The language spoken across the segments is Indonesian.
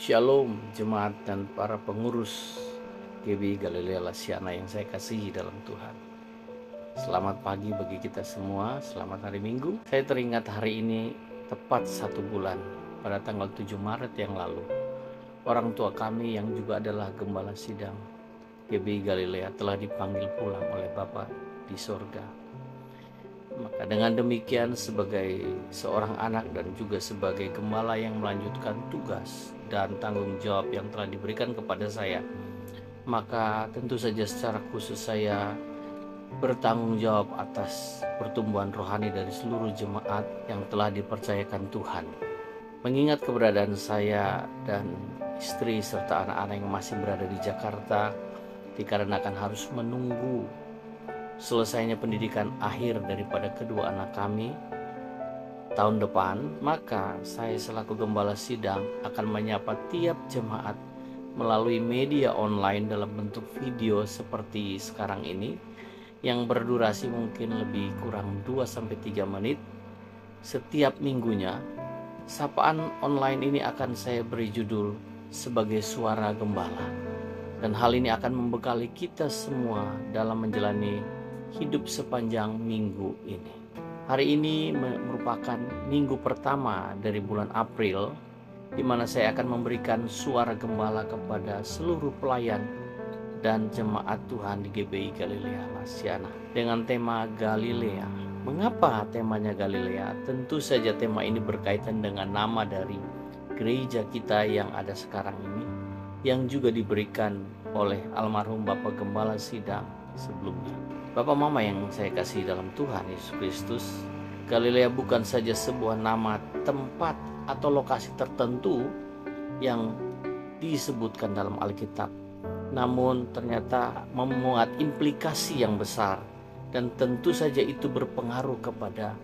Shalom jemaat dan para pengurus GBI Galilea Lasiana yang saya kasihi dalam Tuhan. Selamat pagi bagi kita semua, selamat hari Minggu. Saya teringat hari ini tepat 1 bulan pada tanggal 7 Maret yang lalu. Orang tua kami yang juga adalah gembala sidang GBI Galilea telah dipanggil pulang oleh Bapa di sorga. Maka dengan demikian sebagai seorang anak dan juga sebagai gembala yang melanjutkan tugas dan tanggung jawab yang telah diberikan kepada saya, maka tentu saja secara khusus saya bertanggung jawab atas pertumbuhan rohani dari seluruh jemaat yang telah dipercayakan Tuhan. Mengingat keberadaan saya dan istri serta anak-anak yang masih berada di Jakarta, dikarenakan harus menunggu selesainya pendidikan akhir daripada kedua anak kami tahun depan, maka saya selaku gembala sidang akan menyapa tiap jemaat melalui media online dalam bentuk video seperti sekarang ini yang berdurasi mungkin lebih kurang 2-3 menit setiap minggunya. Sapaan online ini akan saya beri judul sebagai suara gembala, dan hal ini akan membekali kita semua dalam menjalani hidup sepanjang minggu ini. Hari ini merupakan minggu pertama dari bulan April, di mana saya akan memberikan suara gembala kepada seluruh pelayan dan jemaat Tuhan di GBI Galilea Lasiana dengan tema Galilea. Mengapa temanya Galilea? Tentu saja tema ini berkaitan dengan nama dari gereja kita yang ada sekarang ini, yang juga diberikan oleh almarhum Bapak Gembala Sidang sebelumnya. Bapak Mama yang saya kasih dalam Tuhan Yesus Kristus, Galilea bukan saja sebuah nama tempat atau lokasi tertentu yang disebutkan dalam Alkitab, namun ternyata memuat implikasi yang besar, dan tentu saja itu berpengaruh kepada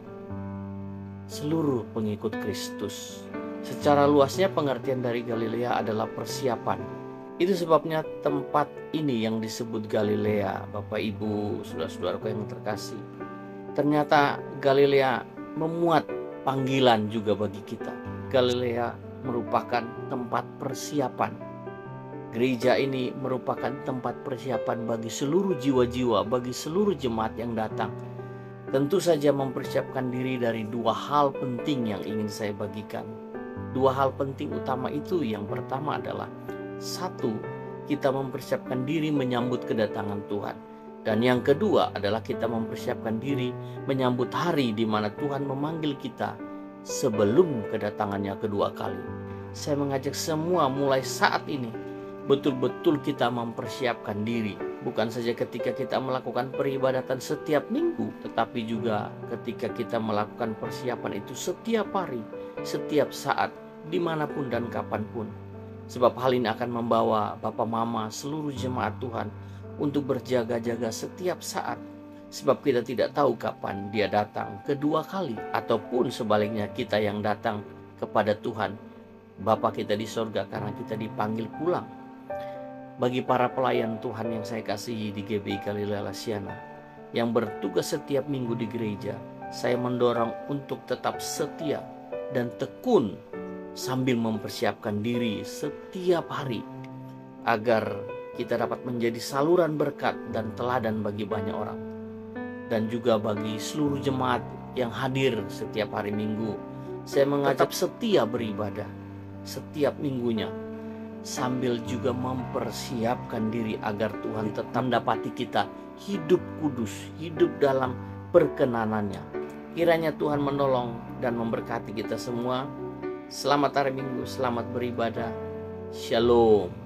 seluruh pengikut Kristus. Secara luasnya pengertian dari Galilea adalah persiapan. Itu sebabnya tempat ini yang disebut Galilea, Bapak Ibu, saudara-saudaraku yang terkasih. Ternyata Galilea memuat panggilan juga bagi kita. Galilea merupakan tempat persiapan. Gereja ini merupakan tempat persiapan bagi seluruh jiwa-jiwa, bagi seluruh jemaat yang datang. Tentu saja mempersiapkan diri dari 2 hal penting yang ingin saya bagikan. 2 hal penting utama itu, yang pertama adalah 1, kita mempersiapkan diri menyambut kedatangan Tuhan. Dan yang kedua adalah kita mempersiapkan diri menyambut hari di mana Tuhan memanggil kita sebelum kedatangannya kedua kali. Saya mengajak semua mulai saat ini betul-betul kita mempersiapkan diri. Bukan saja ketika kita melakukan peribadatan setiap minggu, tetapi juga ketika kita melakukan persiapan itu setiap hari, setiap saat, dimanapun dan kapanpun. Sebab hal ini akan membawa Bapak Mama seluruh jemaat Tuhan untuk berjaga-jaga setiap saat. Sebab kita tidak tahu kapan Dia datang kedua kali, ataupun sebaliknya kita yang datang kepada Tuhan Bapa kita di sorga karena kita dipanggil pulang. Bagi para pelayan Tuhan yang saya kasihi di GBI Galilea Lasiana yang bertugas setiap minggu di gereja, saya mendorong untuk tetap setia dan tekun sambil mempersiapkan diri setiap hari agar kita dapat menjadi saluran berkat dan teladan bagi banyak orang, dan juga bagi seluruh jemaat yang hadir setiap hari Minggu. Saya mengajak setia beribadah setiap minggunya, sambil juga mempersiapkan diri agar Tuhan tetap mendapati kita hidup kudus, hidup dalam perkenanannya. Kiranya Tuhan menolong dan memberkati kita semua. Selamat hari Minggu, selamat beribadah. Shalom.